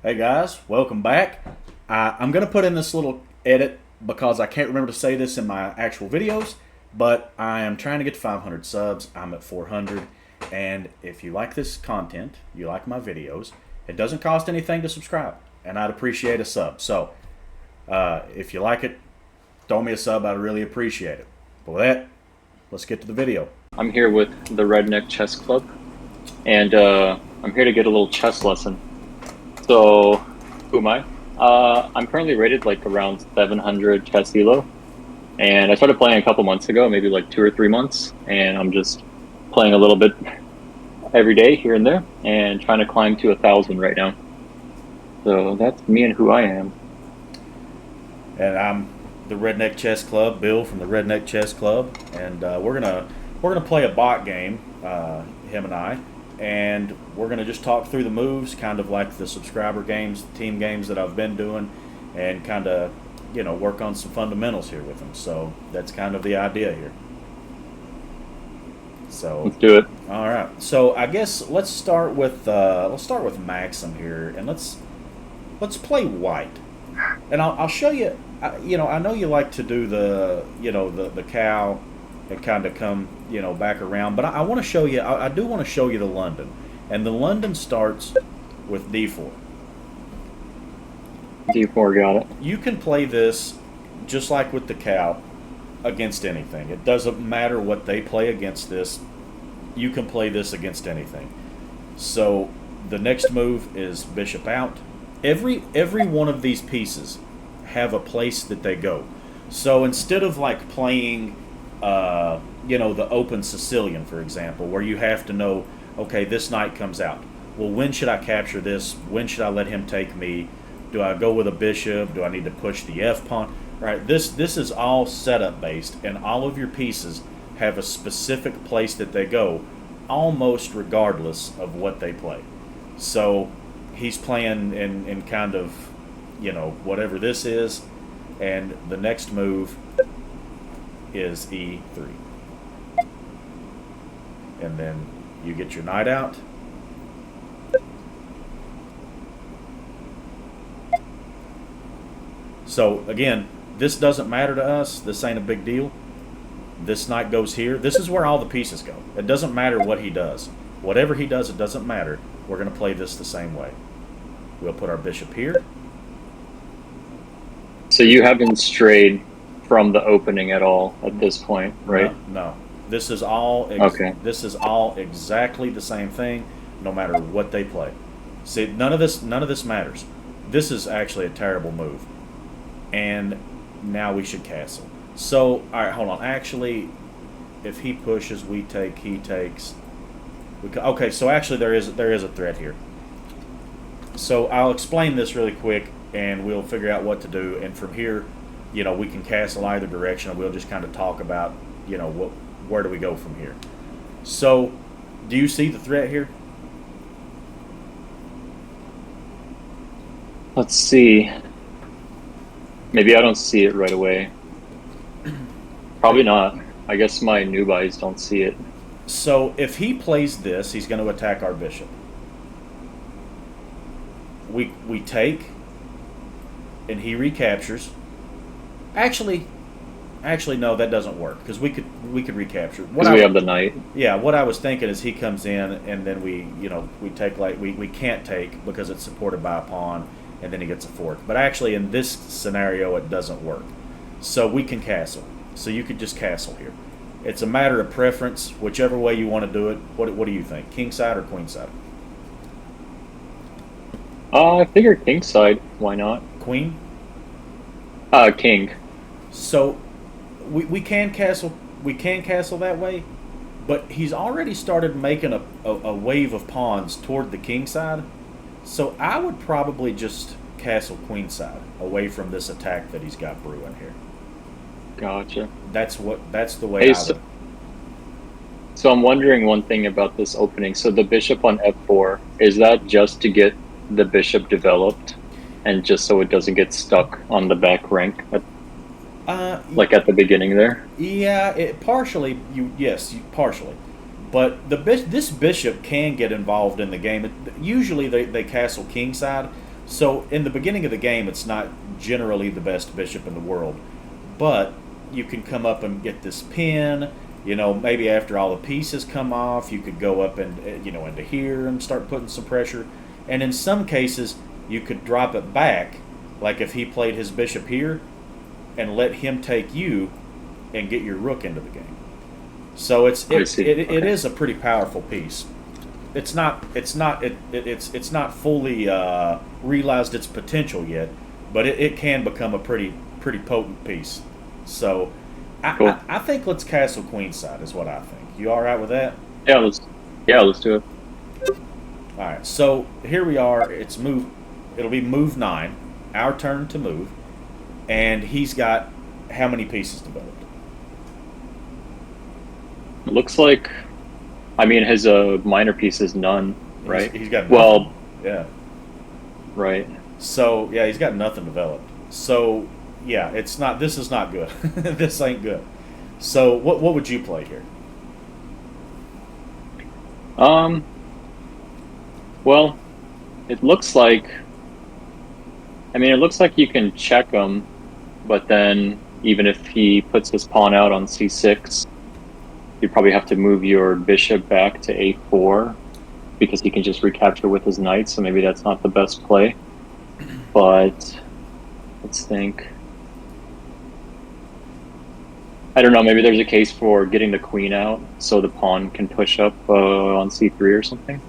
Hey guys, welcome back. I'm going to put in this little edit because I can't remember to say this in my actual videos, but I am trying to get to 500 subs. I'm at 400, and if you like this content, you like my videos, it doesn't cost anything to subscribe, and I'd appreciate a sub. So if you like it, throw me a sub. I'd really appreciate it. But with that, let's get to the video. I'm here with the Redneck Chess Club, and I'm here to get a little chess lesson. So, who am I? I'm currently rated like around 700 chess elo, and I started playing a couple months ago, maybe like 2 or 3 months, and I'm just playing a little bit every day here and there, and trying to climb to 1,000 right now. So that's me and who I am. And I'm the Redneck Chess Club, Bill from the Redneck Chess Club, and we're gonna play a bot game, him and I, and we're gonna just talk through the moves, kind of like the subscriber games, team games that I've been doing, and kind of work on some fundamentals here with them. So that's kind of the idea here. So Let's do it. All right. So I guess let's start with Maxim here, and let's play white. And I'll show you. I know you like to do the cow and kind of come back around, but I want to show you. I do want to show you the London, and the London starts with d4. D4, got it. You can play this just like with the cow against anything. It doesn't matter what they play against this. You can play this against anything. So the next move is bishop out. Every one of these pieces have a place that they go. So instead of like playing, the open Sicilian, for example, where you have to know, okay, this knight comes out. Well, when should I capture this? When should I let him take me? Do I go with a bishop? Do I need to push the f pawn? Right. This is all setup based, and all of your pieces have a specific place that they go, almost regardless of what they play. So he's playing in kind of, whatever this is, and the next move is e3. And then you get your knight out. So again, this doesn't matter to us. This ain't a big deal. This knight goes here. This is where all the pieces go. It doesn't matter what he does. Whatever he does, it doesn't matter. We're going to play this the same way. We'll put our bishop here. So you haven't strayed from the opening at all at this point, right? No. This is all Okay. This is all exactly the same thing, no matter what they play. See, none of this matters. This is actually a terrible move. And now we should castle. So, all right, hold on. Actually, if he pushes, we take. He takes. Okay, so actually there is a threat here. So I'll explain this really quick, and we'll figure out what to do. And from here, we can castle either direction, and we'll just kind of talk about, where do we go from here. So, do you see the threat here? Let's see. Maybe I don't see it right away. Probably not. I guess my noob eyes don't see it. So if he plays this, he's going to attack our bishop. We take, and he recaptures. Actually, no, that doesn't work because we could recapture. Because we have the knight. Yeah, what I was thinking is he comes in, and then we take, like we can't take because it's supported by a pawn, and then he gets a fork. But actually, in this scenario, it doesn't work. So we can castle. So you could just castle here. It's a matter of preference, whichever way you want to do it. What do you think, king side or queen side? I figure king side. Why not? Queen. King. So we can castle. We can castle that way, but he's already started making a wave of pawns toward the king side. So I would probably just castle queen side away from this attack that he's got brewing here. Gotcha. That's the way I would. So I'm wondering one thing about this opening. So the bishop on f4, is that just to get the bishop developed, and just so it doesn't get stuck on the back rank, like at the beginning there? Yeah, partially. Yes, partially. But this bishop can get involved in the game. Usually they castle kingside, So in the beginning of the game, it's not generally the best bishop in the world, but you can come up and get this pin. Maybe after all the pieces come off, you could go up and into here and start putting some pressure. And in some cases, you could drop it back, like if he played his bishop here, and let him take you and get your rook into the game. So it is a pretty powerful piece. It's not fully realized its potential yet, but it can become a pretty potent piece. So Cool. I think let's castle queenside is what I think. You all right with that? Yeah, let's do it. All right. So here we are. It's move. It'll be move 9. Our turn to move, and he's got how many pieces developed? It looks like, his minor piece is none, right? He's got nothing. Well, yeah. Right. So yeah, he's got nothing developed. So yeah, it's not. This is not good. This ain't good. So what would you play here? Well, it looks like. It looks like you can check him, but then even if he puts his pawn out on c6, you probably have to move your bishop back to a4 because he can just recapture with his knight. So maybe that's not the best play. But let's think. I don't know, maybe there's a case for getting the queen out so the pawn can push up on c3 or something.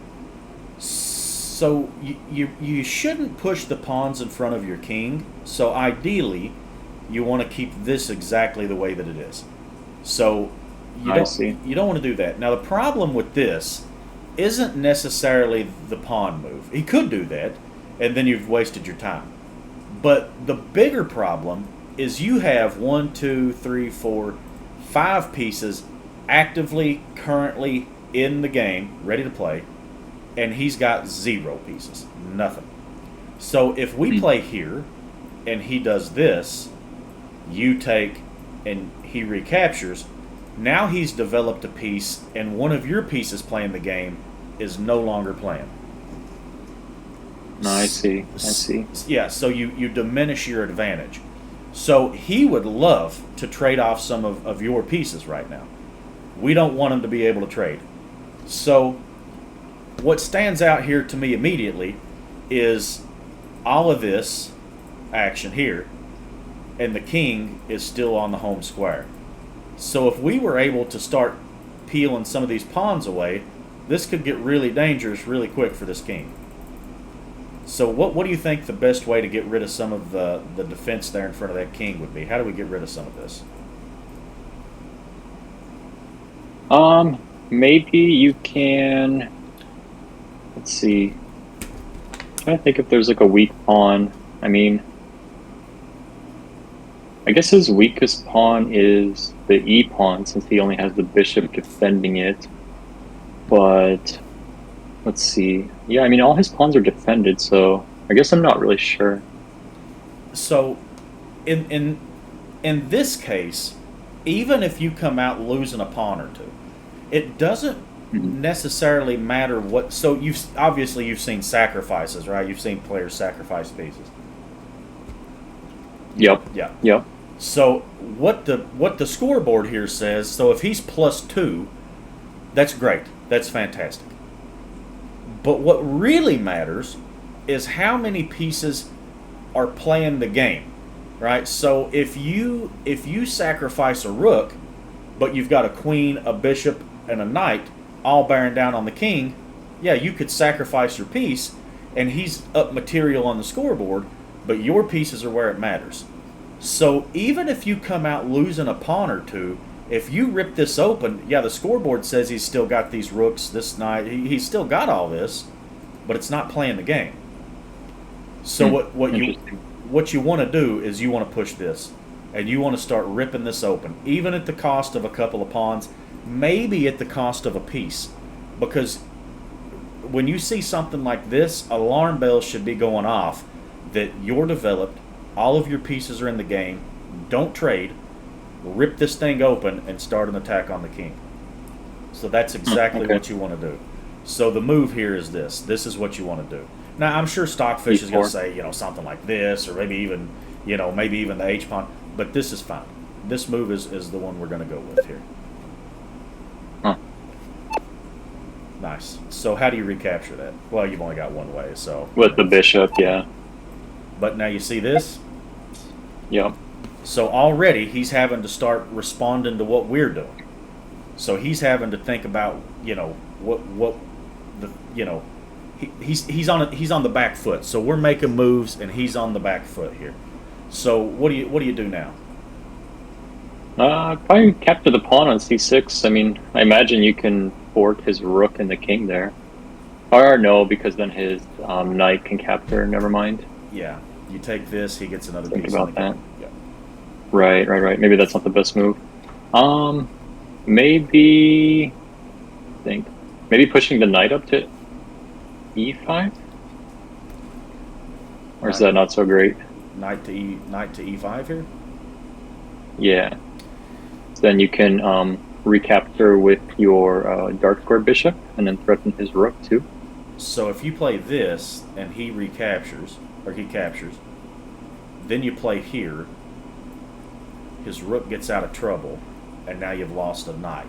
So you shouldn't push the pawns in front of your king. So ideally, you want to keep this exactly the way that it is. So you don't want to do that. Now the problem with this isn't necessarily the pawn move. He could do that, and then you've wasted your time. But the bigger problem is you have 1, 2, 3, 4, 5 pieces actively, currently in the game, ready to play, and he's got 0 pieces, nothing. So if we play here, and he does this, you take, and he recaptures, now he's developed a piece, and one of your pieces playing the game is no longer playing. No, I see. Yeah, so you diminish your advantage. So he would love to trade off some of your pieces right now. We don't want him to be able to trade. So what stands out here to me immediately is all of this action here, and the king is still on the home square. So if we were able to start peeling some of these pawns away, this could get really dangerous really quick for this king. So what do you think the best way to get rid of some of the defense there in front of that king would be? How do we get rid of some of this? Maybe you can. Let's see. I'm trying to think if there's like a weak pawn. I guess his weakest pawn is the e pawn since he only has the bishop defending it. But let's see. Yeah, all his pawns are defended, so I guess I'm not really sure. So in this case, even if you come out losing a pawn or two, it doesn't necessarily matter what. So you've seen sacrifices, right? You've seen players sacrifice pieces. Yep. Yeah. Yep. So what the scoreboard here says, so if he's +2, that's great. That's fantastic. But what really matters is how many pieces are playing the game, right? So if you sacrifice a rook, but you've got a queen, a bishop, and a knight all bearing down on the king, yeah, you could sacrifice your piece, and he's up material on the scoreboard, but your pieces are where it matters. So even if you come out losing a pawn or two, if you rip this open, yeah, the scoreboard says he's still got these rooks, this knight, he's still got all this, but it's not playing the game. So what you want to do is you want to push this, and you want to start ripping this open, even at the cost of a couple of pawns, maybe at the cost of a piece, because when you see something like this, alarm bells should be going off that you're developed, all of your pieces are in the game, don't trade, rip this thing open and start an attack on the king. So that's exactly what you want to do. So the move here is this. This is what you want to do. Now I'm sure Stockfish is going to E4. say, something like this, or maybe even, maybe even the H pawn. But this is fine. This move is the one we're going to go with here. Huh. Nice. So how do you recapture that? Well, you've only got one way, so. With the bishop, yeah. But now you see this? Yep. So already he's having to start responding to what we're doing. So he's having to think about, what the, he's on the back foot. So we're making moves and he's on the back foot here. So what do you do now? Probably capture the pawn on c6. I mean, I imagine you can fork his rook and the king there. Or no, because then his knight can capture. Never mind. Yeah, you take this, he gets another Think piece. about that. Yeah. Right. Maybe that's not the best move. Maybe pushing the knight up to e5, or is that not so great? Knight to e5 here. Yeah. So then you can recapture with your dark square bishop, and then threaten his rook too. So if you play this and he recaptures, or he captures, then you play here. His rook gets out of trouble, and now you've lost a knight.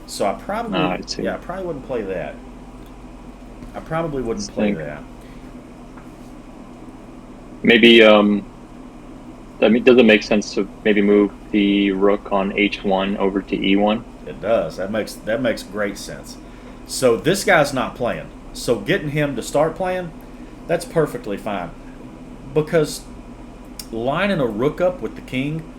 So I probably, I probably wouldn't play that. I probably wouldn't play that. Maybe does it make sense to maybe move the rook on h1 over to e1? It does. That makes great sense. So this guy's not playing. So getting him to start playing, that's perfectly fine. Because lining a rook up with the king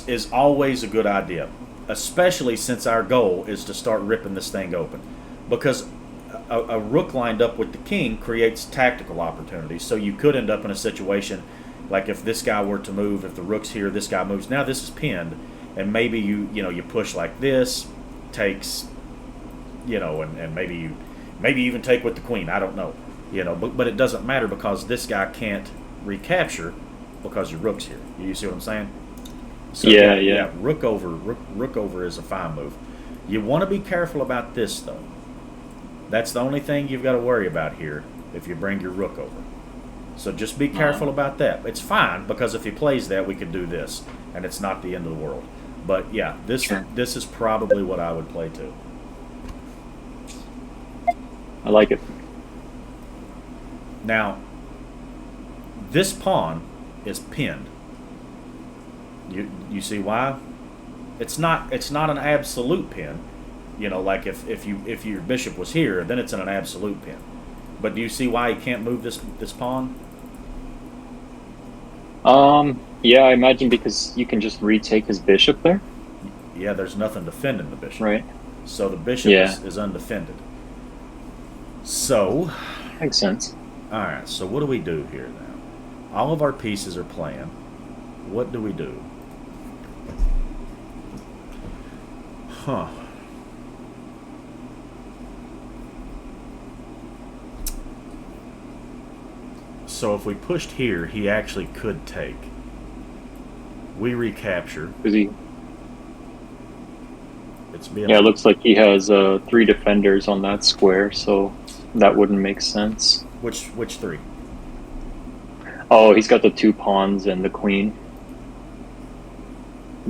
is always a good idea, especially since our goal is to start ripping this thing open. Because a rook lined up with the king creates tactical opportunities. So you could end up in a situation like if this guy were to move, if the rook's here, this guy moves. Now this is pinned, and maybe you push like this, takes, and maybe even take with the queen. I don't know, but it doesn't matter because this guy can't recapture because your rook's here. You see what I'm saying? So, yeah. Rook over is a fine move. You want to be careful about this though. That's the only thing you've got to worry about here if you bring your rook over. So just be careful about that. It's fine because if he plays that, we could do this, and it's not the end of the world. But yeah, this is probably what I would play too. I like it. Now, this pawn is pinned. You see why? It's not an absolute pin. Like if your bishop was here, then it's in an absolute pin. But do you see why he can't move this pawn? Yeah, I imagine because you can just retake his bishop there. Yeah, there's nothing defending the bishop. Right. So the bishop is undefended. So makes sense. All right. So what do we do here now? All of our pieces are playing. What do we do? Huh. So if we pushed here, he actually could take. We recapture. Is he? Yeah, it looks like he has 3 defenders on that square, so that wouldn't make sense. Which 3? Oh, he's got the 2 pawns and the queen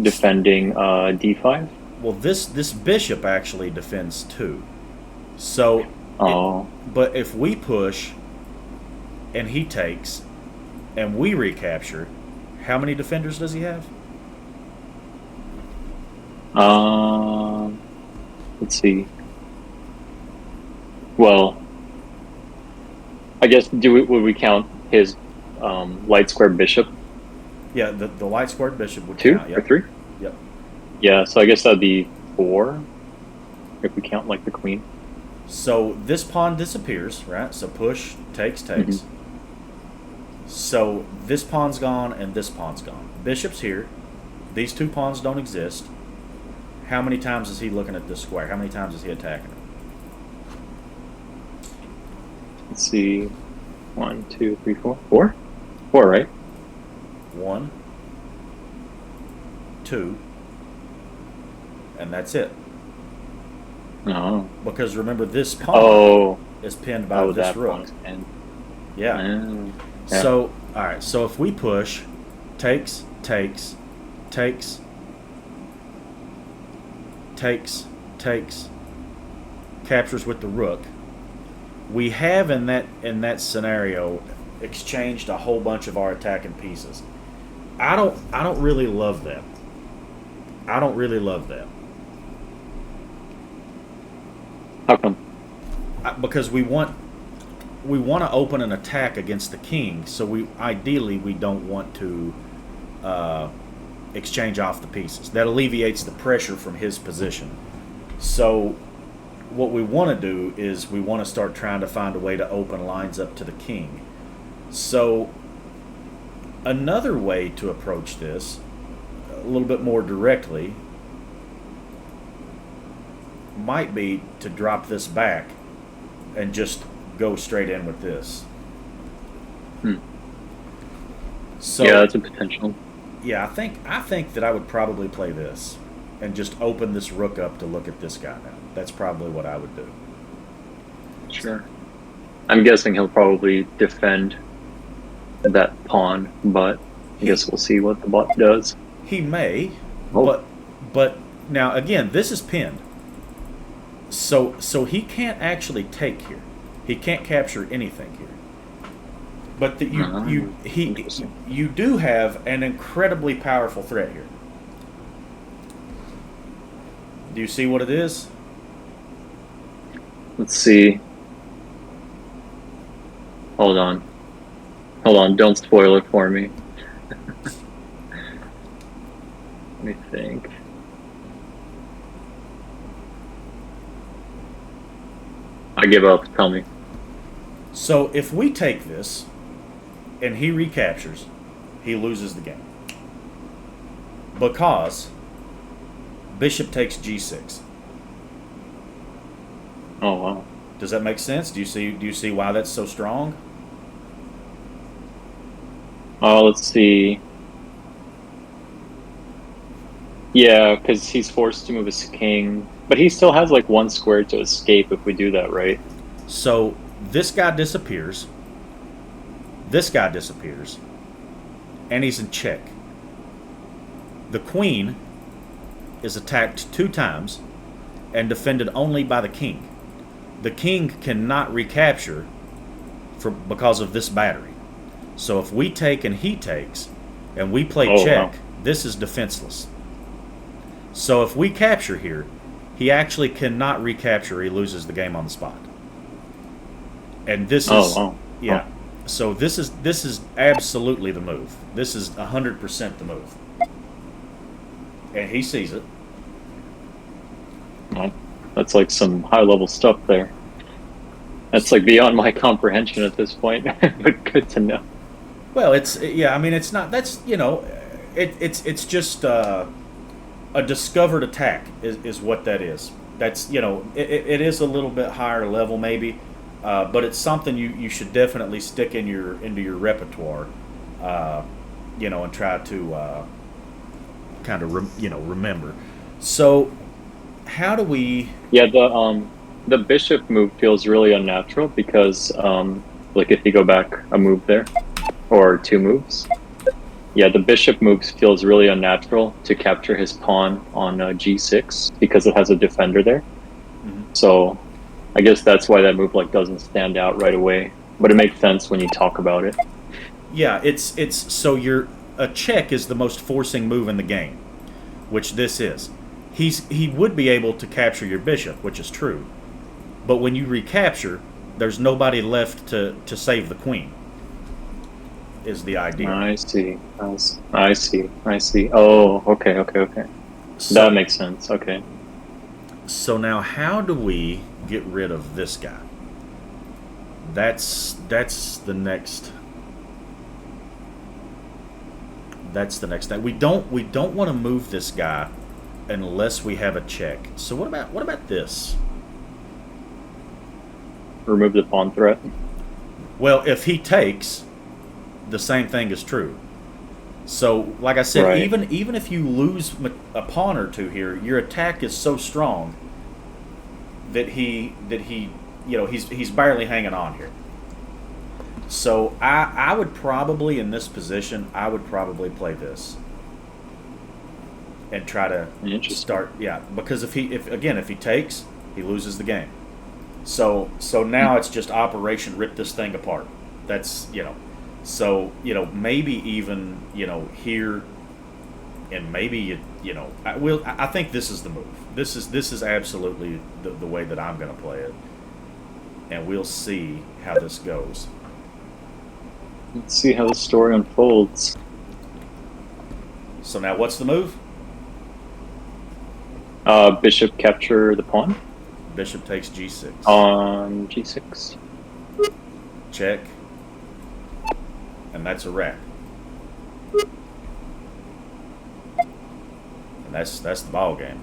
defending d5. Well, this bishop actually defends 2. So, but if we push and he takes and we recapture, how many defenders does he have? Let's see. Well, I guess would we count his light square bishop? Yeah, the light squared bishop would 2 count. or 3? Yep. Yeah, so I guess that'd be 4 if we count like the queen. So this pawn disappears, right? So push, takes. Mm-hmm. So this pawn's gone and this pawn's gone. Bishop's here. These 2 pawns don't exist. How many times is he looking at this square? How many times is he attacking it? Let's see. 1, 2, 3, 4. 4? 4, right? 1, 2, and that's it. No. Because remember, this pawn is pinned by this rook. Yeah. Yeah. So, all right. So if we push, takes, takes, takes, takes, takes, captures with the rook, we have in that scenario exchanged a whole bunch of our attacking pieces. I don't really love that. I don't really love that. How come? Because we want to open an attack against the king, so we ideally we don't want to exchange off the pieces. That alleviates the pressure from his position. So what we want to do is we want to start trying to find a way to open lines up to the king. So another way to approach this, a little bit more directly, might be to drop this back and just go straight in with this. So Yeah, that's a potential. yeah, I think that I would probably play this and just open this rook up to look at this guy now. That's probably what I would do. Sure. I'm guessing he'll probably defend that pawn, but I guess we'll see what the bot does. He may, Oh. but now again, this is pinned. So he can't actually take here. He can't capture anything here. But you do have an incredibly powerful threat here. Do you see what it is? Let's see. Hold on. Don't spoil it for me. Let me think. I give up. Tell me. So if we take this and he recaptures, he loses the game. Because bishop takes g6. Oh wow. Does that make sense? Do you see why that's so strong? Oh, let's see. Yeah, because he's forced to move his king, but he still has like one square to escape if we do that, right? So this guy disappears. This guy disappears. And he's in check. The queen is attacked 2 times and defended only by the king. The king cannot recapture because of this battery. So if we take and he takes and we play check, wow. This is defenseless. So if we capture here, he actually cannot recapture. He loses the game on the spot. And this is yeah. Oh. So this is absolutely the move. This is 100% the move. And he sees it. Well, that's like some high level stuff there. That's like beyond my comprehension at this point, but good to know. Well, it's yeah. I mean, it's not. That's it's just a discovered attack is what that is. That's it is a little bit higher level maybe, but it's something you should definitely stick into your repertoire, and try to kind of remember. So how do we? Yeah, the bishop move feels really unnatural because like if you go back a move there or 2 moves, yeah, the bishop move feels really unnatural to capture his pawn on g6 because it has a defender there. Mm-hmm. So I guess that's why that move like doesn't stand out right away, but it makes sense when you talk about it. Yeah, it's so a check is the most forcing move in the game, which this is. He would be able to capture your bishop, which is true. But when you recapture, there's nobody left to save the queen. Is the idea. I see. I see. Oh, okay. So, That makes sense. Okay. So now how do we get rid of this guy? That's the next thing. We don't want to move this guy unless we have a check. So what about this? Remove the pawn threat. Well, if he takes, the same thing is true. So, like I said, Right. even if you lose a pawn or 2 here, your attack is so strong that he's barely hanging on here. So I would probably, in this position, I would probably play this and try to Interesting. start. Yeah, because if he takes, he loses the game. So now it's just operation rip this thing apart. That's So maybe even here, and maybe I think this is the move. This is absolutely the way that I'm going to play it, and we'll see how this goes. Let's see how the story unfolds. So now, what's the move? Bishop capture the pawn Bishop takes g6. on g6. Check. And that's a wrap. And that's the ball game.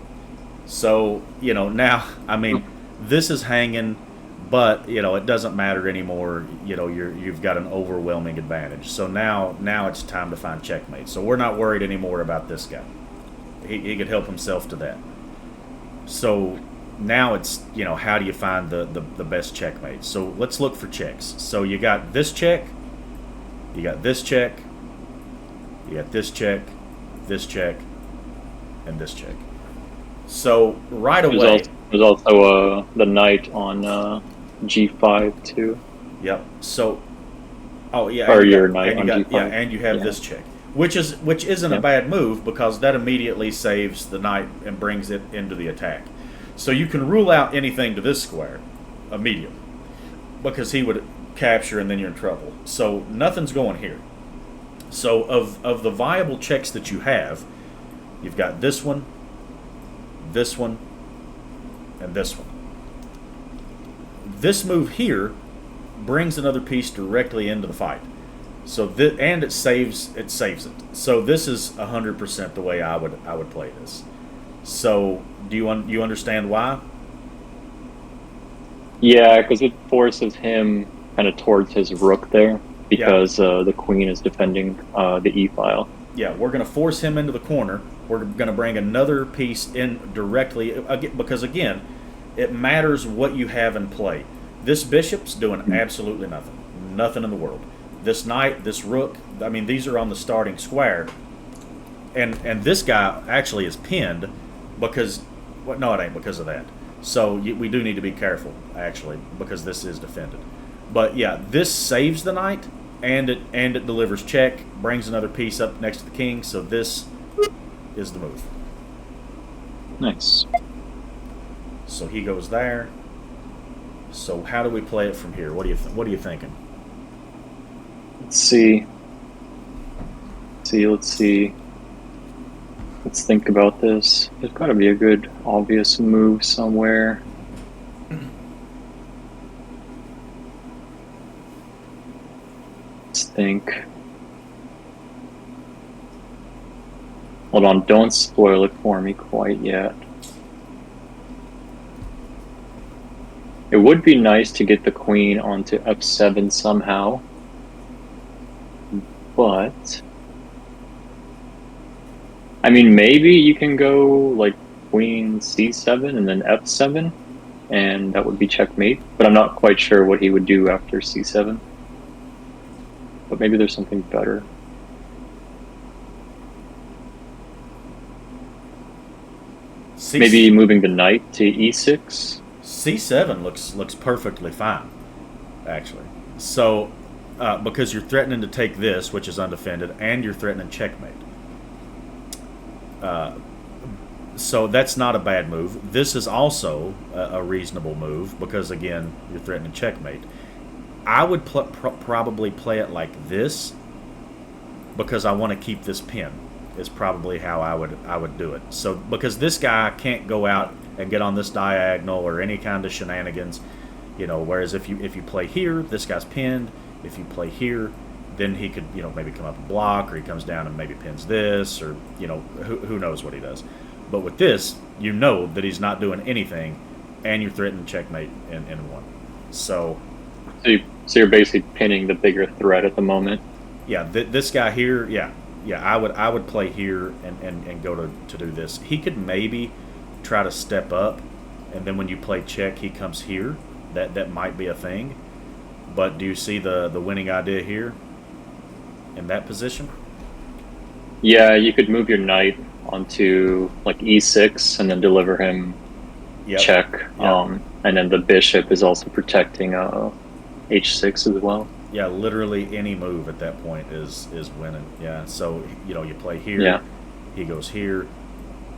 So, now, I mean, this is hanging, but, it doesn't matter anymore. You've got an overwhelming advantage. So now it's time to find checkmate. So we're not worried anymore about this guy. He could help himself to that. So now it's, how do you find the best checkmate? So let's look for checks. So you got this check, you got this check, you got this check, and this check. So right away... There's also the knight on g5 too. Yep. So... Oh, yeah. Or your knight on g5. Yeah, and you have this check. Which isn't a bad move, because that immediately saves the knight and brings it into the attack. So you can rule out anything to this square immediately, because he would capture and then you're in trouble. So nothing's going here. So of the viable checks that you have, you've got this one, and this one. This move here brings another piece directly into the fight. So and it saves it. So this is 100% the way I would play this. So do you understand why? Yeah, because it forces him kind of towards his rook there, because the queen is defending the e file. Yeah, we're going to force him into the corner. We're going to bring another piece in directly, because again, it matters what you have in play. This bishop's doing absolutely nothing in the world. This knight, this rook, I mean, these are on the starting square, and this guy actually is pinned because, well, no, it ain't because of that. So we do need to be careful, actually, because this is defended. But yeah, this saves the knight, and it delivers check, brings another piece up next to the king. So this is the move. Nice. So he goes there. So how do we play it from here? What are you thinking? Let's see. Let's see. Let's think about this. There's got to be a good obvious move somewhere. Let's think. Hold on, don't spoil it for me quite yet. It would be nice to get the queen onto f7 somehow. But I mean, maybe you can go like queen c7 and then f7, and that would be checkmate. But I'm not quite sure what he would do after c7. But maybe there's something better. Maybe moving the knight to e6. c7 looks perfectly fine, actually. So because you're threatening to take this, which is undefended, and you're threatening checkmate. So that's not a bad move. This is also a reasonable move, because again, you're threatening checkmate. I would probably play it like this, because I want to keep this pin. Is probably how I would do it. So because this guy can't go out and get on this diagonal or any kind of shenanigans, Whereas if you play here, this guy's pinned. If you play here, then he could maybe come up and block, or he comes down and maybe pins this, or who knows what he does. But with this, that he's not doing anything, and you're threatening checkmate in one. So you're basically pinning the bigger threat at the moment. Yeah, this guy here, yeah, I would play here and go to do this. He could maybe try to step up, and then when you play check, he comes here. That might be a thing. But do you see the winning idea here in that position? Yeah, you could move your knight onto like e6 and then deliver him Yep. check. Yep. And then the bishop is also protecting h6 as well. Yeah, literally any move at that point is winning. Yeah, so you play here, Yeah. he goes here,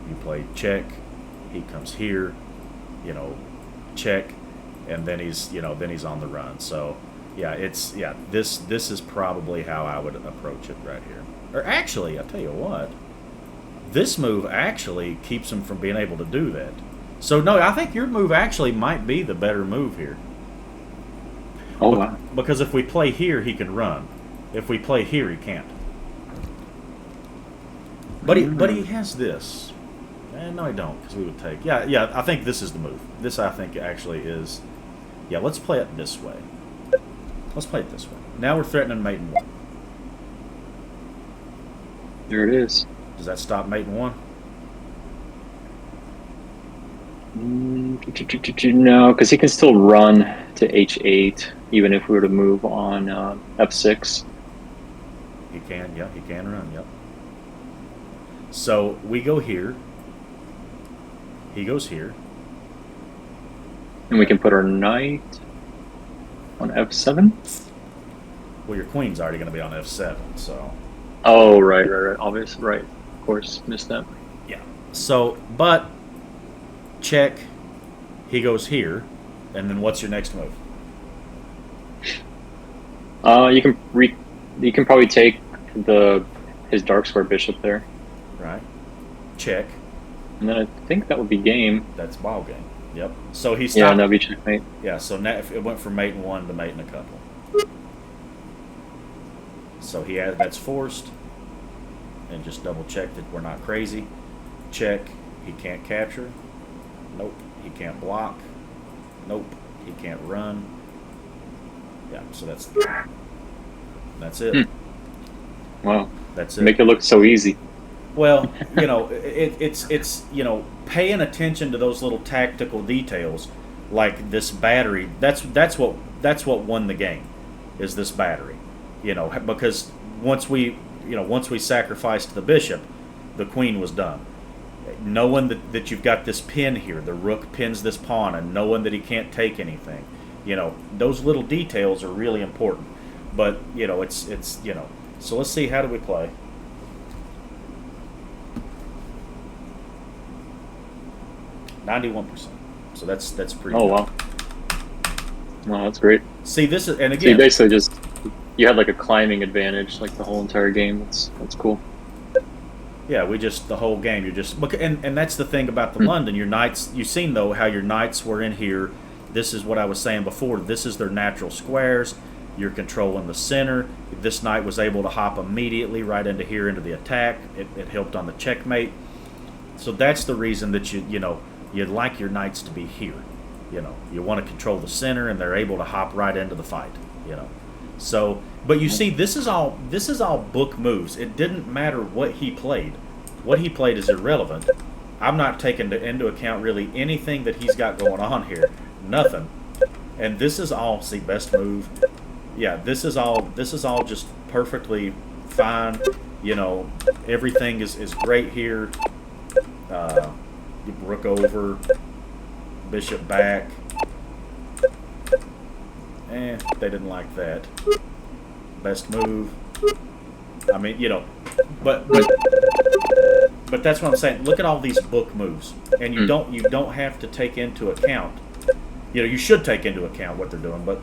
you play check, he comes here, check, and then he's on the run. So yeah, this is probably how I would approach it right here. Or actually, I'll tell you what, this move actually keeps him from being able to do that. So no, I think your move actually might be the better move here. Oh, wow. Because if we play here, he can run. If we play here, he can't. But he has this. No, he don't, because we would take. Yeah, I think this is the move. This, I think, actually is. Yeah, let's play it this way. Let's play it this way. Now we're threatening mate in 1. There it is. Does that stop mate in 1? No, because he can still run to h8, even if we were to move on f6. He can, yeah, he can run, yep. So we go here. He goes here. And we can put our knight on f7. Well, your queen's already going to be on f7, so. Oh, right. Obvious, right. Of course, missed that. Yeah. So, but check. He goes here, and then what's your next move? You can probably take his dark square bishop there. Right. Check. And then I think that would be game. That's ball game. Yep. So he stopped. Yeah, that'd be checkmate. Yeah. So now it went from mate in 1 to mate in a couple. So that's forced. And just double check that we're not crazy. Check. He can't capture. Nope. He can't block. Nope. He can't run. Yeah. So that's it. Wow. That's it. Make it look so easy. Well, it's paying attention to those little tactical details, like this battery. That's what won the game, is this battery. Because once we sacrificed the bishop, the queen was done. Knowing that you've got this pin here, the rook pins this pawn, and knowing that he can't take anything, those little details are really important. But it's so let's see, how do we play? %. So that's pretty. Oh, good. wow. Wow, that's great. See, this is, and So you again, basically you had like a climbing advantage like the whole entire game. That's cool. yeah, the whole game, and that's the thing about the London. Your knights, you've seen though how your knights were in here. This is what I was saying before. This is their natural squares. You're controlling the center. This knight was able to hop immediately right into here into the attack. It helped on the checkmate. So that's the reason that you'd like your knights to be here. You want to control the center, and they're able to hop right into the fight. So, but you see, this is all book moves. It didn't matter what he played. What he played is irrelevant. I'm not taking into account really anything that he's got going on here. Nothing. And this is all, see, best move. Yeah, this is all just perfectly fine. Everything is great here. Rook over, bishop back. They didn't like that. Best move. I mean, but that's what I'm saying. Look at all these book moves, and you don't have to take into account. You should take into account what they're doing, but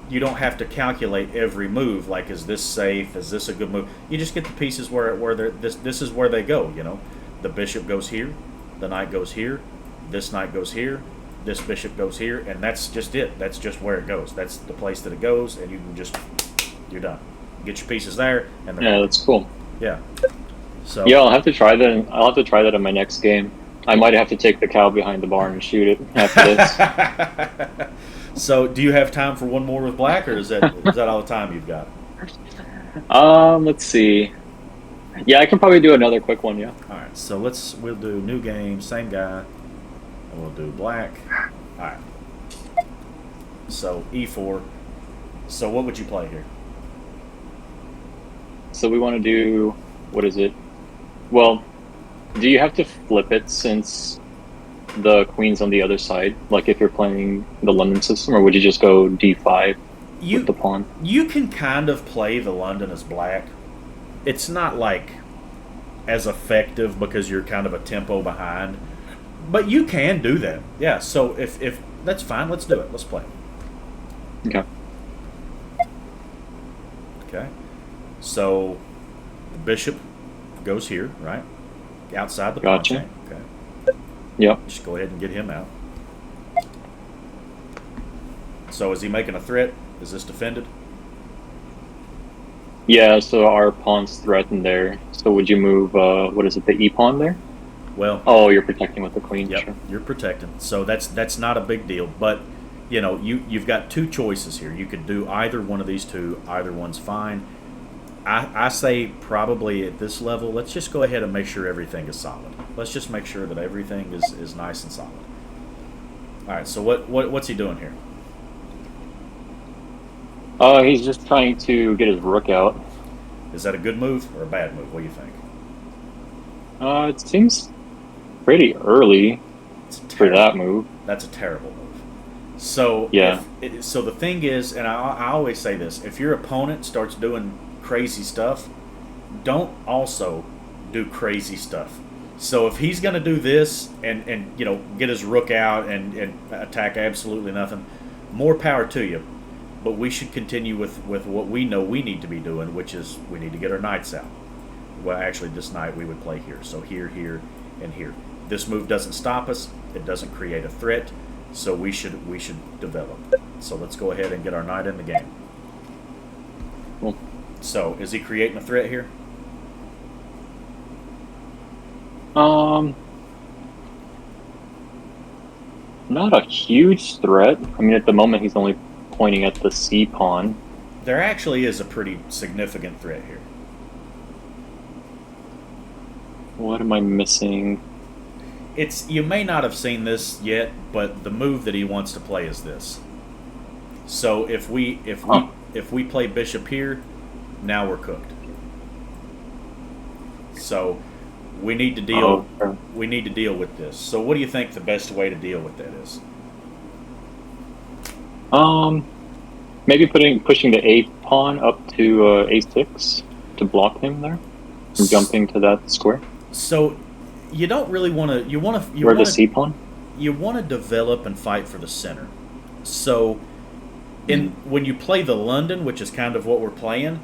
you don't have to calculate every move. Like, is this safe? Is this a good move? You just get the pieces where they're this is where they go. The bishop goes here, the knight goes here, this knight goes here, this bishop goes here, and that's just it. That's just where it goes. That's the place that it goes, and you're done. Get your pieces there, and Yeah, that's cool. yeah. So Yeah, I'll have to try that. I'll have to try that in my next game. I might have to take the cow behind the barn and shoot it after this. So, do you have time for one more with black, or is that all the time you've got? Let's see. Yeah, I can probably do another quick one. Yeah. All right. So we'll do new game, same guy, and we'll do black. All right. So E4. So what would you play here? So we want to do, what is it? Well, do you have to flip it since the queen's on the other side? Like if you're playing the London system, or would you just go d5 with the pawn? You can kind of play the London as black. It's not like as effective because you're kind of a tempo behind. But you can do that. Yeah, so if that's fine, let's do it. Let's play. Okay. Okay. So the bishop goes here, right? Outside the pawn Gotcha. chain. Okay. Yep. Just go ahead and get him out. So is he making a threat? Is this defended? Yeah, so our pawn's threatened there. So would you move, what is it, the e-pawn there? Well, oh, you're protecting with the queen. Yep, sure. You're protecting. So that's not a big deal. But, you know, you've got two choices here. You could do either one of these two. Either one's fine. I say probably at this level, let's just go ahead and make sure everything is solid. Let's just make sure that everything is nice and solid. All right, so what's he doing here? He's just trying to get his rook out. Is that a good move or a bad move? What do you think? It seems pretty early for that move. That's a terrible move. So yeah. So the thing is, and I always say this: if your opponent starts doing crazy stuff, don't also do crazy stuff. So if he's going to do this and you know get his rook out and attack absolutely nothing, more power to you. But we should continue with what we know we need to be doing, which is we need to get our knights out. Well, actually, this knight we would play here. So here, here, and here. This move doesn't stop us. It doesn't create a threat. So we should develop. So let's go ahead and get our knight in the game. Cool. So is he creating a threat here? Not a huge threat. I mean, at the moment, he's only pointing at the c pawn. There actually is a pretty significant threat here. What am I missing? You may not have seen this yet, but the move that he wants to play is this. So if we play bishop here, now we're cooked. So we need to deal we need to deal with this. So what do you think the best way to deal with that is? Maybe pushing the a pawn up to a6 to block him there from jumping to that square. So you don't really want to. Where the c pawn? You want to develop and fight for the center. So when you play the London, which is kind of what we're playing,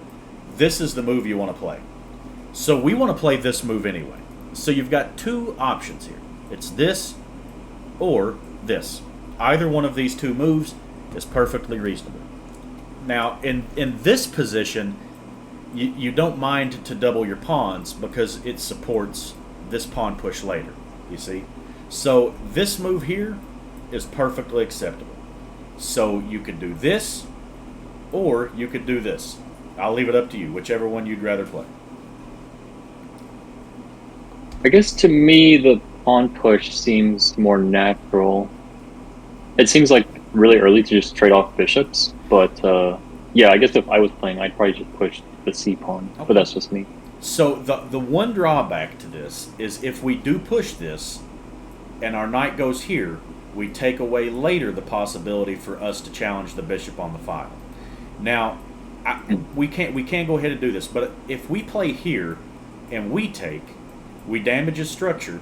this is the move you want to play. So we want to play this move anyway. So you've got two options here. It's this or this. Either one of these two moves is perfectly reasonable. Now, in this position, you don't mind to double your pawns because it supports this pawn push later, you see? So this move here is perfectly acceptable. So you could do this or you could do this. I'll leave it up to you, whichever one you'd rather play. I guess to me, the pawn push seems more natural. It seems like really early to just trade off bishops, but yeah, I guess if I was playing, I'd probably just push the c pawn, okay. But that's just me. So the one drawback to this is if we do push this and our knight goes here, we take away later the possibility for us to challenge the bishop on the file. Now, we can't go ahead and do this, but if we play here and we take, we damage his structure,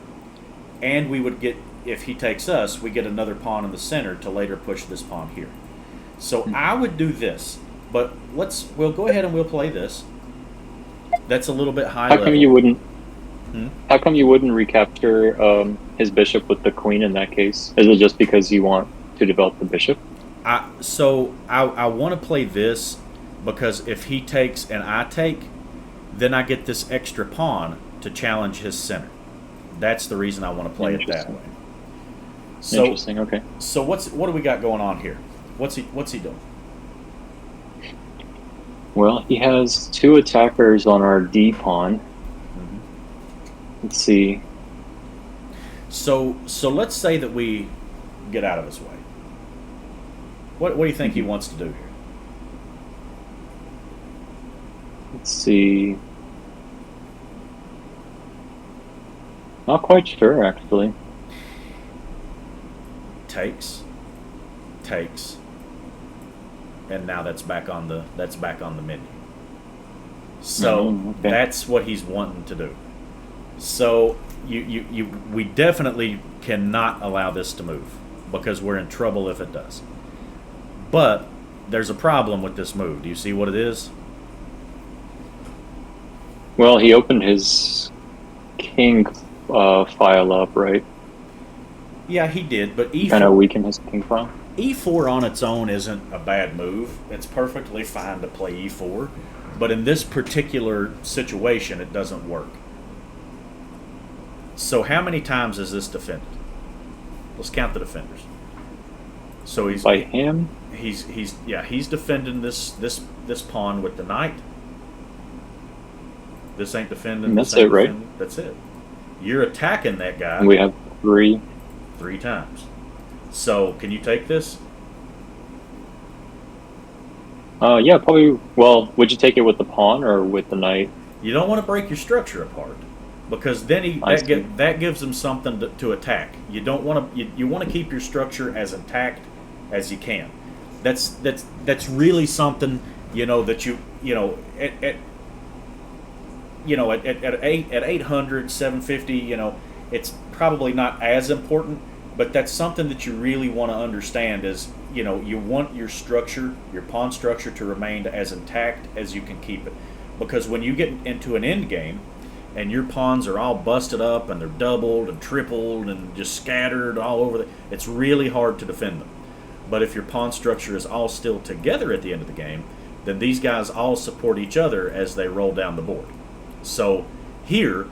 and we would get, if he takes us, we get another pawn in the center to later push this pawn here. So I would do this, but we'll go ahead and we'll play this. That's a little bit high level. How come you wouldn't recapture his bishop with the queen in that case? Is it just because you want to develop the bishop? I want to play this because if he takes and I take, then I get this extra pawn to challenge his center. That's the reason I want to play it that way. So, interesting. Okay. So what do we got going on here? What's he doing? Well, he has two attackers on our d pawn. Let's see. So let's say that we get out of his way. What do you think he wants to do here? Let's see. Not quite sure, actually. Takes, and now that's back on the menu. So Okay. that's what he's wanting to do. So we definitely cannot allow this to move because we're in trouble if it does. But there's a problem with this move. Do you see what it is? Well, he opened his king file up, right? Yeah, he did, but Kind of weakened his king file. E4 on its own isn't a bad move. It's perfectly fine to play E4, but in this particular situation, it doesn't work. So how many times is this defended? Let's count the defenders. So he's By him? He's defending this pawn with the knight. This ain't defending. And that's this ain't it, right? defending. That's it. You're attacking that guy. And we have 3. 3 times. So can you take this? Yeah, probably. Well, would you take it with the pawn or with the knight? You don't want to break your structure apart because then that gives him something to attack. You don't want to. You want to keep your structure as intact as you can. That's really something that at 800 750 it's probably not as important, but that's something that you really want to understand is you want your structure, your pawn structure, to remain as intact as you can keep it, because when you get into an end game and your pawns are all busted up and they're doubled and tripled and just scattered all over it's really hard to defend them. But if your pawn structure is all still together at the end of the game, then these guys all support each other as they roll down the board. So here,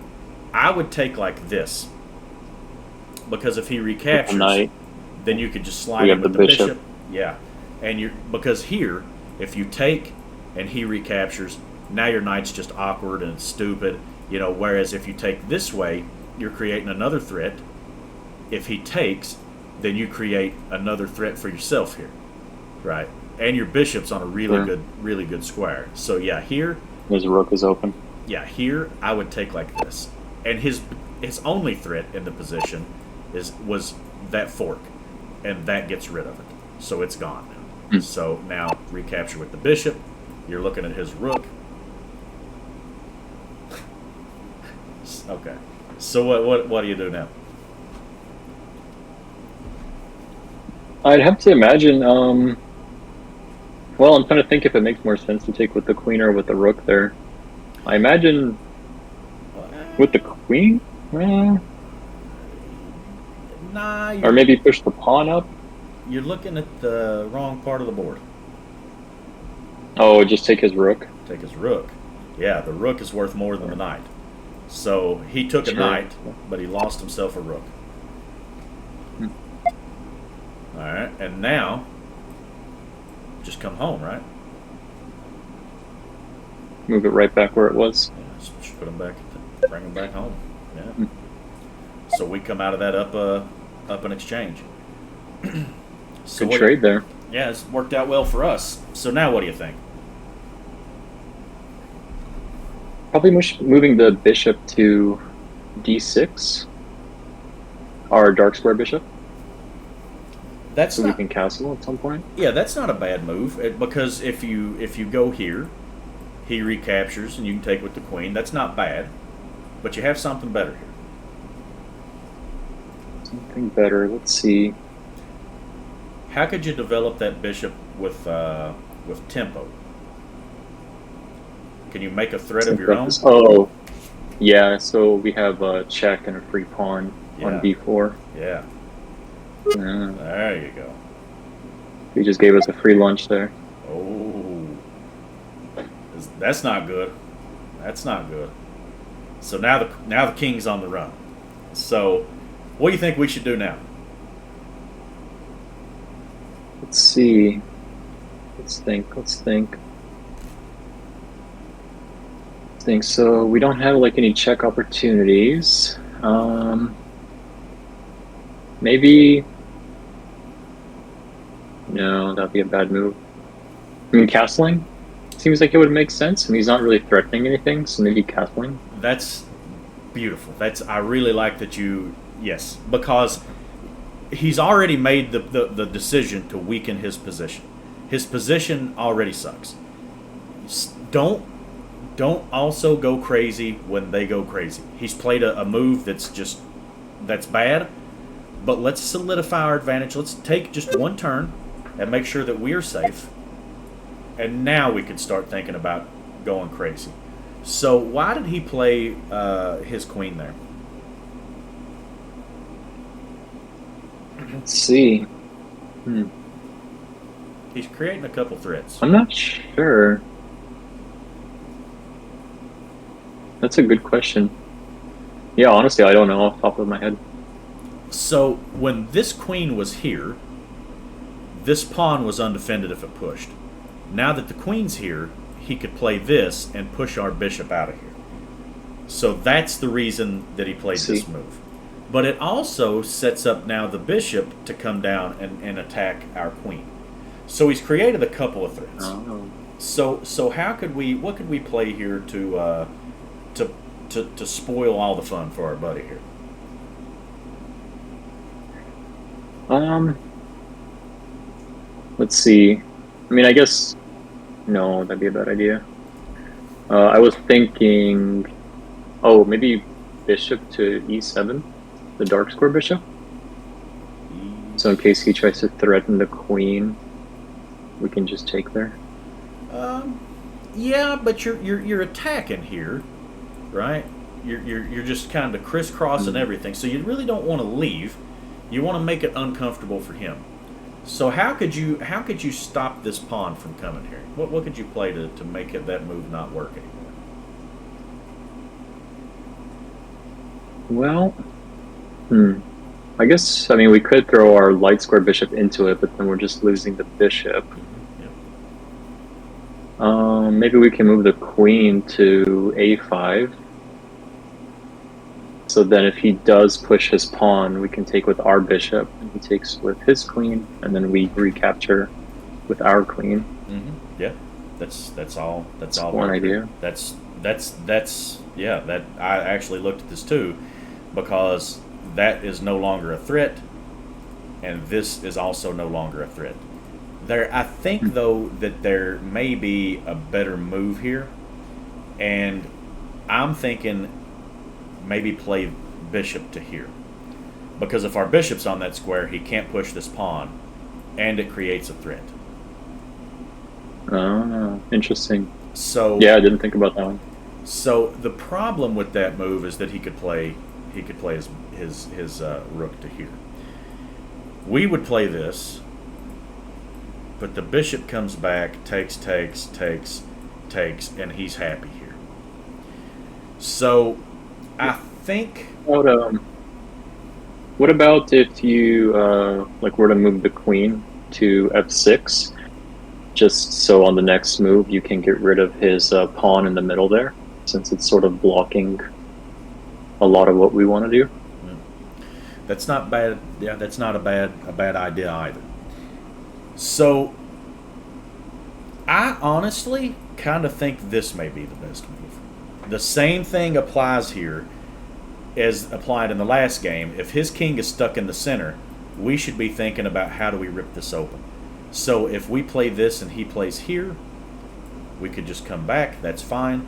I would take like this, because if he recaptures, then you could just slide in with the bishop. Yeah, and because here, if you take and he recaptures, now your knight's just awkward and stupid. Whereas if you take this way, you're creating another threat. If he takes, then you create another threat for yourself here, right? And your bishop's on a really good square. So yeah, here his rook is open. Yeah, here I would take like this, and his only threat in the position was that fork, and that gets rid of it, so it's gone now. So now recapture with the bishop. You're looking at his rook. Okay, so what do you do now? I'd have to imagine. Well, I'm trying to think if it makes more sense to take with the queen or with the rook there. I imagine with the queen? Nah. Or maybe push the pawn up? You're looking at the wrong part of the board. Oh, just take his rook? Take his rook. Yeah, the rook is worth more than the knight. So he took a knight, but he lost himself a rook. Alright, and now, just come home, right? Move it right back where it was. Yeah, just put him back, bring him back home. Yeah. So we come out of that up an exchange. So good trade there. Yeah, it's worked out well for us. So now what do you think? Probably moving the bishop to d6. Our dark square bishop. That's so we can castle at some point. Yeah, that's not a bad move, because if you go here, he recaptures and you can take with the queen. That's not bad, but you have something better here. Something better. Let's see. How could you develop that bishop with tempo? Can you make a threat of your own? Oh, yeah. So we have a check and a free pawn on b4. Yeah. There you go. He just gave us a free lunch there. Oh, that's not good. That's not good. So now the king's on the run. So, what do you think we should do now? Let's see. Let's think. So we don't have like any check opportunities. Maybe. No, that'd be a bad move. I mean, castling. seems like it would make sense, and he's not really threatening anything, so maybe castling. That's beautiful. I really like that you, yes, because he's already made the decision to weaken his position. His position already sucks. Don't also go crazy when they go crazy. He's played a move that's bad, but let's solidify our advantage. Let's take just one turn and make sure that we are safe. And now we can start thinking about going crazy. So why did he play his queen there? Let's see. He's creating a couple threats. I'm not sure. That's a good question. Yeah, honestly, I don't know off the top of my head. So when this queen was here, this pawn was undefended if it pushed. Now that the queen's here, he could play this and push our bishop out of here. So that's the reason that he played this move. But it also sets up now the bishop to come down and attack our queen. So he's created a couple of threats. Oh. So what could we play here to spoil all the fun for our buddy here? Let's see. I mean, I guess no, that'd be a bad idea. I was thinking, maybe bishop to e7, the dark square bishop. So in case he tries to threaten the queen, we can just take there. Yeah, but you're attacking here, right? You're just kind of crisscrossing everything. So you really don't want to leave. You want to make it uncomfortable for him. So how could you stop this pawn from coming here? What could you play to make that move not work anymore? Well, I guess, I mean, we could throw our light square bishop into it, but then we're just losing the bishop. Yeah. Maybe we can move the queen to a5. So then if he does push his pawn, we can take with our bishop, and he takes with his queen, and then we recapture with our queen. Mm-hmm. Yeah, that's all. That's all. One idea. That I actually looked at this too, because that is no longer a threat, and this is also no longer a threat. I think though that there may be a better move here, and I'm thinking maybe play bishop to here, because if our bishop's on that square, he can't push this pawn, and it creates a threat. Oh, interesting. So yeah, I didn't think about that one. So the problem with that move is that he could play his rook to here. We would play this, but the bishop comes back, takes, and he's happy here. So I think. What about if you were to move the queen to f6, just so on the next move you can get rid of his pawn in the middle there, since it's sort of blocking a lot of what we want to do. That's not bad. Yeah, that's not a bad idea either. So I honestly kind of think this may be the best move. The same thing applies here as applied in the last game. If his king is stuck in the center, we should be thinking about how do we rip this open. So if we play this and he plays here, we could just come back. That's fine.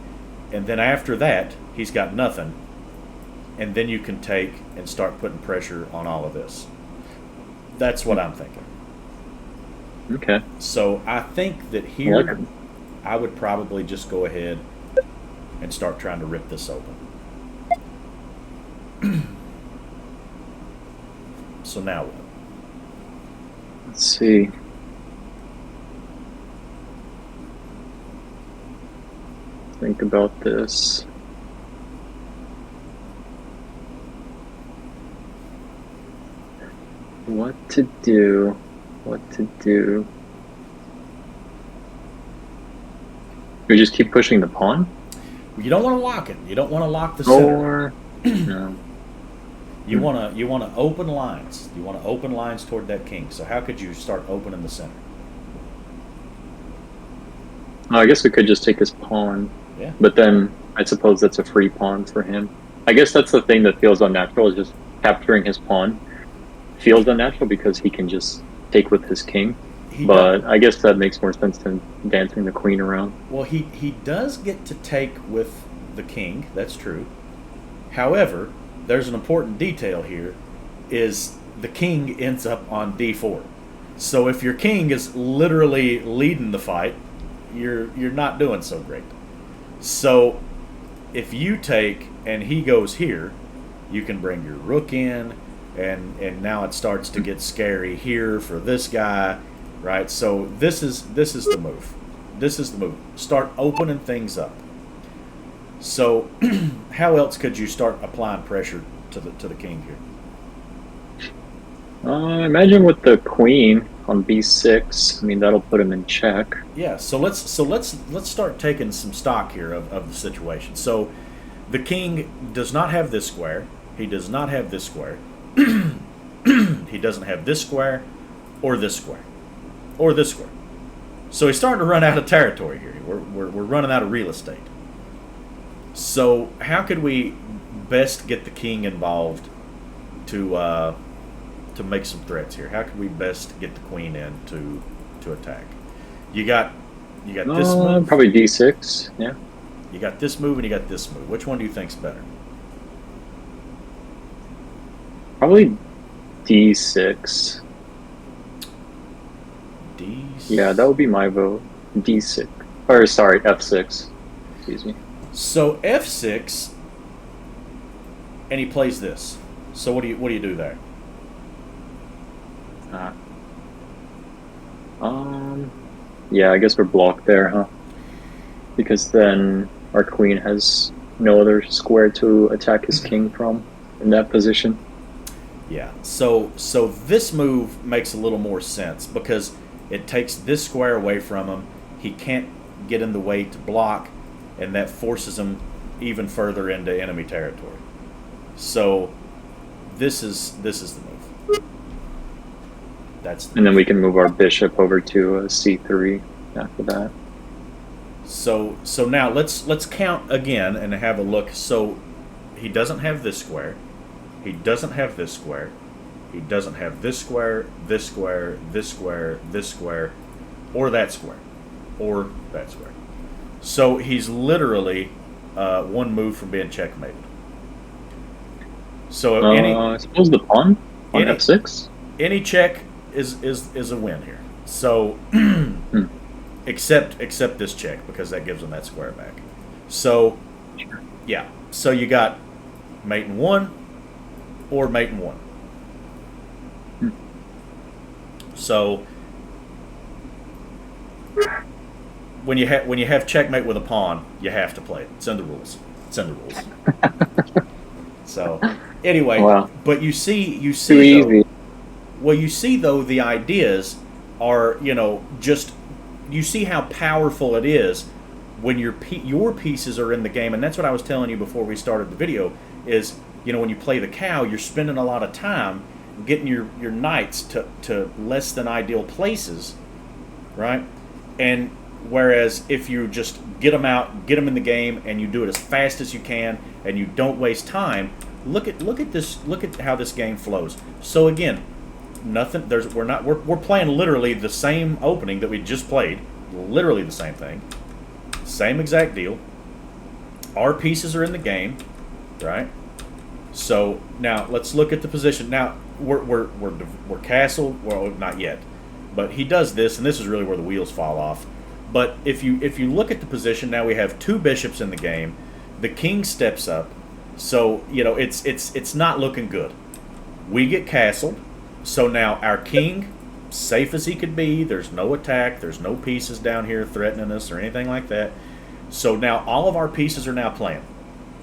And then after that, he's got nothing. And then you can take and start putting pressure on all of this. That's what I'm thinking. Okay. So I think that here, I would probably just go ahead and start trying to rip this open. So now what? Let's see. Think about this. What to do? We just keep pushing the pawn? You don't want to lock it. You don't want to lock the center. No. You want to open lines. You want to open lines toward that king. So how could you start opening the center? Oh, I guess we could just take his pawn, Yeah. but then I suppose that's a free pawn for him. I guess that's the thing that feels unnatural is just capturing his pawn feels unnatural because he can just take with his king. He does. But I guess that makes more sense than dancing the queen around. Well, he does get to take with the king. That's true. However, there's an important detail here: is the king ends up on d4. So if your king is literally leading the fight, you're not doing so great. So if you take and he goes here, you can bring your rook in, and now it starts to get scary here for this guy, right? So this is the move. This is the move. Start opening things up. So how else could you start applying pressure to the king here? Imagine with the queen on b6. I mean, that'll put him in check. Yeah, so let's start taking some stock here of the situation. So the king does not have this square. He does not have this square. He doesn't have this square or this square or this square. So he's starting to run out of territory here. We're running out of real estate. So how could we best get the king involved to make some threats here? How could we best get the queen in to attack? You got this move. Probably d6. Yeah. You got this move and you got this move. Which one do you think's better? Probably d6. D. Yeah, that would be my vote. d6. Or sorry, f6. Excuse me. So f6, and he plays this. So what do you do there? Yeah, I guess we're blocked there, huh? Because then our queen has no other square to attack his king from in that position. Yeah. So this move makes a little more sense because it takes this square away from him. He can't get in the way to block, and that forces him even further into enemy territory. So this is the move. And then we can move our bishop over to c3 after that. So now let's count again and have a look. So he doesn't have this square. He doesn't have this square. He doesn't have this square, this square, this square, this square, or that square, or that square. So he's literally one move from being checkmated. So I suppose the pawn on f6. Any check is a win here. So except this check because that gives him that square back. So yeah. So you got mate in 1 or mate in 1. So when you have checkmate with a pawn, you have to play it. It's in the rules. It's in the rules. So anyway, wow. But you see Too easy. Well, you see though the ideas are just you see how powerful it is when your pieces are in the game, and that's what I was telling you before we started the video. Is when you play the cow, you're spending a lot of time getting your knights to less than ideal places, right? And whereas if you just get them out, get them in the game, and you do it as fast as you can, and you don't waste time, look at this. Look at how this game flows. So again, nothing. We're playing literally the same opening that we just played. Literally the same thing, same exact deal. Our pieces are in the game, right? So now let's look at the position. Now we're castled. Well, not yet, but he does this, and this is really where the wheels fall off. But if you look at the position, now we have 2 bishops in the game. The king steps up, so it's not looking good. We get castled, so now our king, safe as he could be. There's no attack. There's no pieces down here threatening us or anything like that. So now all of our pieces are now playing,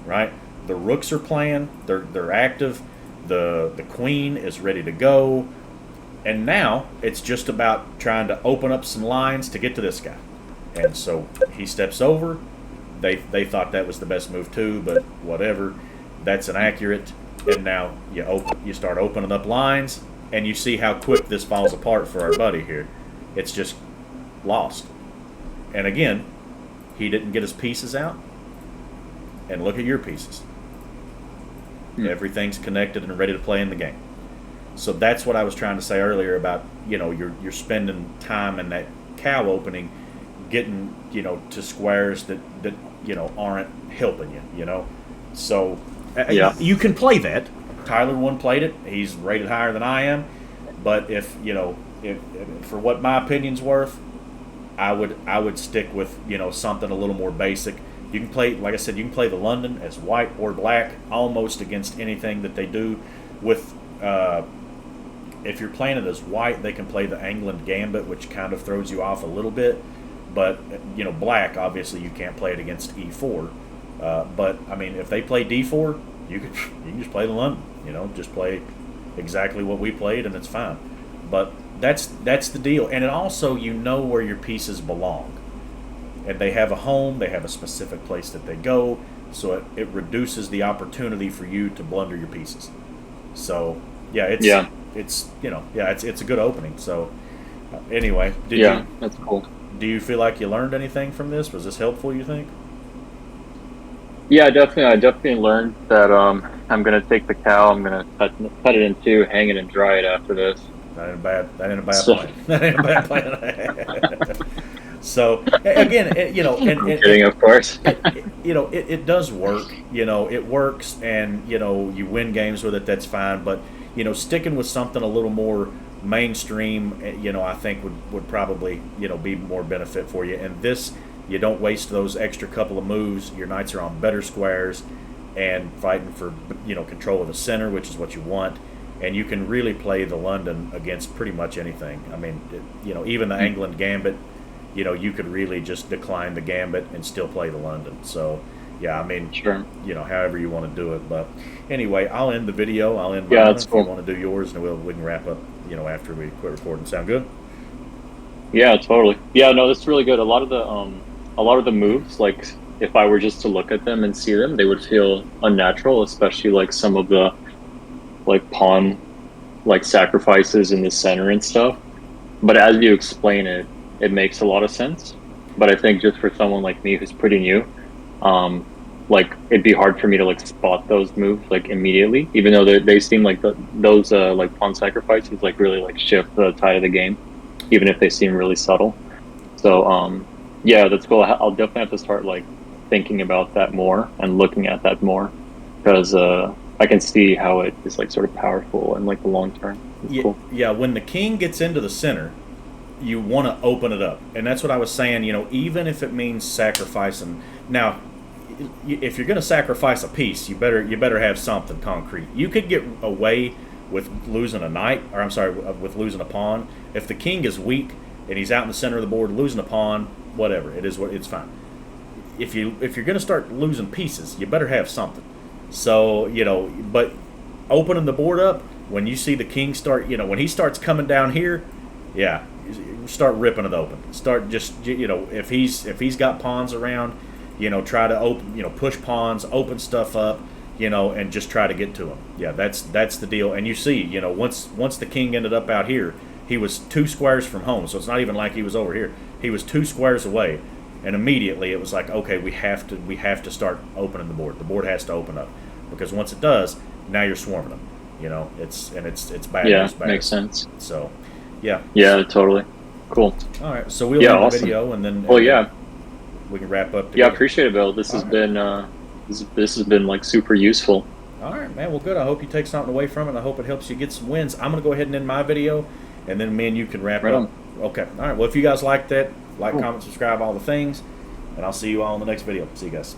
right? The rooks are playing. They're active. The queen is ready to go. And now it's just about trying to open up some lines to get to this guy. And so he steps over. They thought that was the best move too, but whatever. That's inaccurate. And now you start opening up lines, and you see how quick this falls apart for our buddy here. It's just lost. And again, he didn't get his pieces out. And look at your pieces. Everything's connected and ready to play in the game. So that's what I was trying to say earlier about, you're spending time in that cow opening getting, to squares that aren't helping you, So you can play that. Tyler one played it. He's rated higher than I am. But if for what my opinion's worth, I would stick with, something a little more basic. You can play, like I said, you can play the London as white or black almost against anything that they do. With if you're playing it as white, they can play the England Gambit, which kind of throws you off a little bit. But black, obviously, you can't play it against E4. But I mean, if they play D4, you can just play the London. Just play exactly what we played, and it's fine. But that's the deal, and it also where your pieces belong. And they have a home, they have a specific place that they go, so it reduces the opportunity for you to blunder your pieces. So it's a good opening. So anyway, that's cool. Do you feel like you learned anything from this? Was this helpful, you think? Yeah, definitely. I definitely learned that I'm gonna take the cow, I'm gonna cut it in two, hang it and dry it after this. That ain't a bad plan. That ain't a bad plan. So again, kidding, of course. it does work. It works, and you win games with it. That's fine. But sticking with something a little more mainstream, I think would probably be more benefit for you. And this, you don't waste those extra couple of moves. Your knights are on better squares, and fighting for control of the center, which is what you want. And you can really play the London against pretty much anything. I mean, even the England Gambit. You could really just decline the Gambit and still play the London. So, yeah, I mean, sure. However you want to do it. But anyway, I'll end the video. I'll end mine if cool. You want to do yours, and we can wrap up, after we quit recording. Sound good? Yeah, totally. Yeah, no, this is really good. A lot of the moves, like if I were just to look at them and see them, they would feel unnatural, especially like some of the pawn sacrifices in the center and stuff. But as you explain it, it makes a lot of sense. But I think just for someone like me who's pretty new, it'd be hard for me to spot those moves immediately, even though they seem like those pawn sacrifices really shift the tide of the game, even if they seem really subtle. So yeah, that's cool. I'll definitely have to start thinking about that more and looking at that more, because I can see how it is sort of powerful in the long term. Cool. Yeah, when the king gets into the center, you want to open it up, and that's what I was saying. Even if it means sacrificing. Now, if you're going to sacrifice a piece, you better have something concrete. You could get away with losing a knight, or with losing a pawn. If the king is weak and he's out in the center of the board, losing a pawn, whatever it is, it's fine. If you're going to start losing pieces, you better have something. So but opening the board up when you see the king start, when he starts coming down here, yeah. Start ripping it open. Start just if he's got pawns around, try to open push pawns, open stuff up, and just try to get to him. Yeah, that's the deal. And you see, once the king ended up out here, he was 2 squares from home, so it's not even like he was over here. He was 2 squares away, and immediately it was okay, we have to start opening the board. The board has to open up, because once it does, now you're swarming them. It's bad. Yeah, it's bad. Makes sense. So, yeah. Yeah, totally. Cool. All right, so we'll end the video, and then we can wrap up together. Yeah, I appreciate it, Bill. This has been super useful. All right, man. Well, good. I hope you take something away from it. I hope it helps you get some wins. I'm going to go ahead and end my video, and then me and you can wrap up. Okay. All right. Well, if you guys like that, comment, subscribe, all the things, and I'll see you all in the next video. See you guys.